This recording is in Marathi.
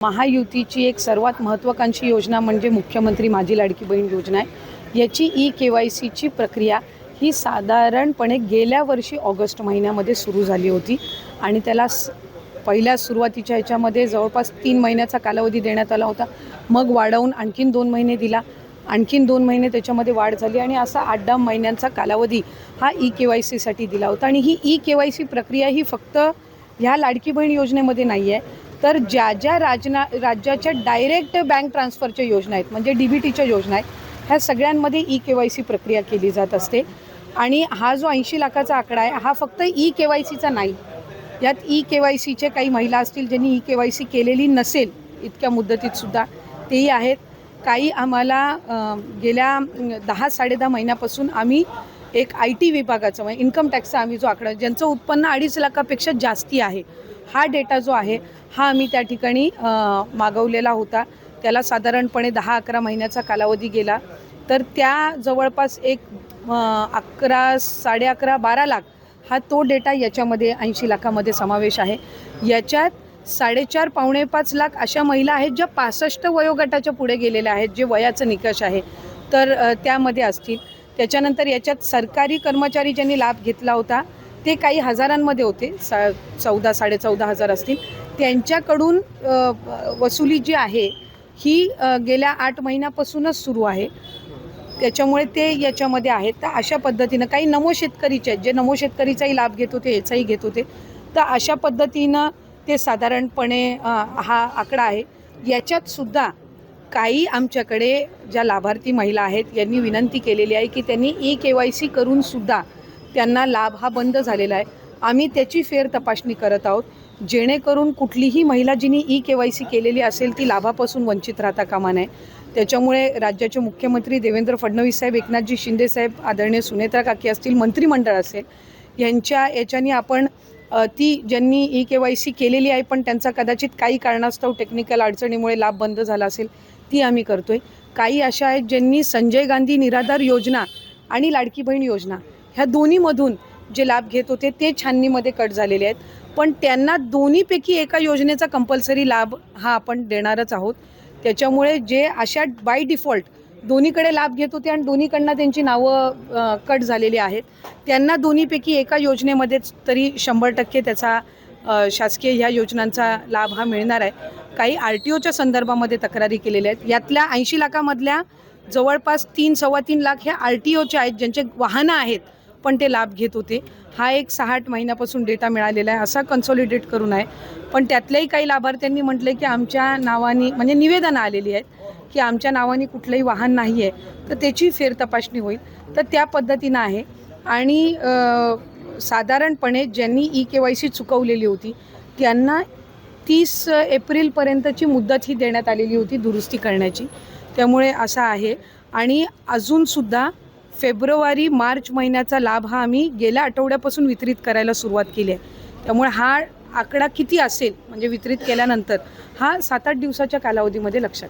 महायुतीची एक सर्वात महत्त्वाकांक्षी योजना म्हणजे मुख्यमंत्री माझी लाडकी बहीण योजना आहे। याची KYCची प्रक्रिया ही साधारणपणे गेल्या वर्षी ऑगस्ट महिन्यामध्ये सुरू झाली होती आणि त्याला पहिल्या सुरुवातीच्या ह्याच्यामध्ये जवळपास 3 महिन्याचा कालावधी देण्यात आला होता। मग वाढवून आणखीन 2 महिने दिला, आणखीन 2 महिने त्याच्यामध्ये वाढ झाली आणि असा 8-10 महिन्यांचा कालावधी हा KYCसाठी दिला होता। आणि ही KYC प्रक्रिया ही फक्त ह्या लाडकी बहीण योजनेमध्ये नाही आहे, तर ज्या राज्याच्या डायरेक्ट बँक ट्रान्सफरच्या योजना आहेत म्हणजे DBTच्या योजना आहेत, ह्या सगळ्यांमध्ये KYC प्रक्रिया केली जात असते। आणि हा जो 80 लाखाचा आकडा आहे हा फक्त KYCचा नाही, यात KYCचे काही महिला असतील ज्यांनी KYC केलेली नसेल इतक्या मुदतीतसुद्धा तेही आहेत। काही आम्हाला गेल्या 10-10.5 महिन्यापासून आम्ही एक IT विभागाचं म्हणजे इन्कम टॅक्सचा आम्ही जो आकडा ज्यांचं उत्पन्न 2.5 लाखापेक्षा जास्ती आहे, हा डेटा जो आहे हा आम्ही त्या ठिकाणी मागवलेला होता। त्याला साधारणपणे 10-11 महिन्याचा कालावधी गेला, तर त्या जवळपास एक 11, 11.5, 12 लाख हा तो डेटा याच्यामध्ये 80 लाखामध्ये समावेश आहे। याच्यात 4.5 पावणे 5 लाख अशा महिला आहेत ज्या 65 वयोगटाच्या पुढे गेलेल्या आहेत, जे वयाचं निकष आहे तर त्यामध्ये असतील। त्याच्यानंतर याच्यात सरकारी कर्मचारी ज्यांनी लाभ घेतला होता ते काही हजारांमध्ये होते, 14,000-14,500 असतील। त्यांच्याकडून वसुली जी आहे ही गेल्या 8 महिन्यापासूनच सुरू आहे, त्याच्यामुळे ते याच्यामध्ये आहेत। तर अशा पद्धतीनं काही नमो शेतकरीचे आहेत जे नमो शेतकरीचाही लाभ घेत होते, याचाही घेत होते, तर अशा पद्धतीनं ते साधारणपणे हा आकडा आहे। याच्यातसुद्धा काही आमच्याकडे ज्या लाभार्थी महिला आहेत यांनी विनंती केलेली आहे की त्यांनी KYC करूनसुद्धा त्यांना लाभ हा बंद झालेला आहे। आम्ही त्याची फेर तपासणी करत आहोत, जेणेकरून कुठलीही महिला जिनी KYC केलेली असेल ती लाभापासून वंचित राहता कामा नये। त्याच्यामुळे राज्याचे मुख्यमंत्री देवेंद्र फडणवीस साहेब, एकनाथजी शिंदे साहेब, आदरणीय सुनेत्रा काकी असतील, मंत्रिमंडळ असेल, याच्यानी आपण ती ज्यांनी KYC केलेली आहे पण त्यांचा कदाचित काही कारणास्तव टेक्निकल अडचणीमुळे लाभ बंद झाला असेल ती आम्ही करतोय। काही अशा आहेत ज्यांनी संजय गांधी निराधार योजना आणि लाडकी बहीण योजना ह्या दोन्हीमधून जे लाभ घेत होते ते छाननीमध्ये कट झालेले आहेत, पण त्यांना दोन्हीपैकी एका योजनेचा कंपल्सरी लाभ हा आपण देणारच आहोत। त्याच्यामुळे जे अशा बाय डिफॉल्ट दोन्हीकडे लाभ घेत होते आणि दोन्हीकडनं त्यांची नावं कट झालेली आहेत, त्यांना दोन्हीपैकी एका योजनेमध्येच तरी 100% त्याचा शासकीय ह्या योजनांचा लाभ हा मिळणार आहे। काही RTOच्या संदर्भामध्ये तक्रारी केलेल्या आहेत, यातल्या 80 लाखामधल्या जवळपास 3-3.25 लाख ह्या RTOच्या आहेत ज्यांचे वाहनं आहेत पण ते लाभ घेत होते। हा एक 6-8 महिन्यापासून डेटा मिळालेला आहे, असा कन्सॉलिडेट करून आहे। पण त्यातल्याही काही लाभार्थ्यांनी म्हटलं की आमच्या नावाने म्हणजे निवेदनं आलेली आहेत की आमच्या नावाने कुठलंही वाहन नाही आहे, तर त्याची फेर तपासणी होईल, तर त्या पद्धतीनं आहे। आणि साधारणपणे ज्यांनी KYC चुकवलेली होती त्यांना 30 एप्रिलपर्यंतची मुदत ही देण्यात आलेली होती दुरुस्ती करण्याची, त्यामुळे असं आहे। आणि अजूनसुद्धा फेब्रुवारी-मार्च महिन्याचा लाभ हा आम्ही गेल्या आठवड्यापासून वितरित करायला सुरुवात केली आहे, त्यामुळे हा आकडा किती असेल म्हणजे वितरित केल्यानंतर हा 7-8 दिवसाच्या कालावधीमध्ये लक्षात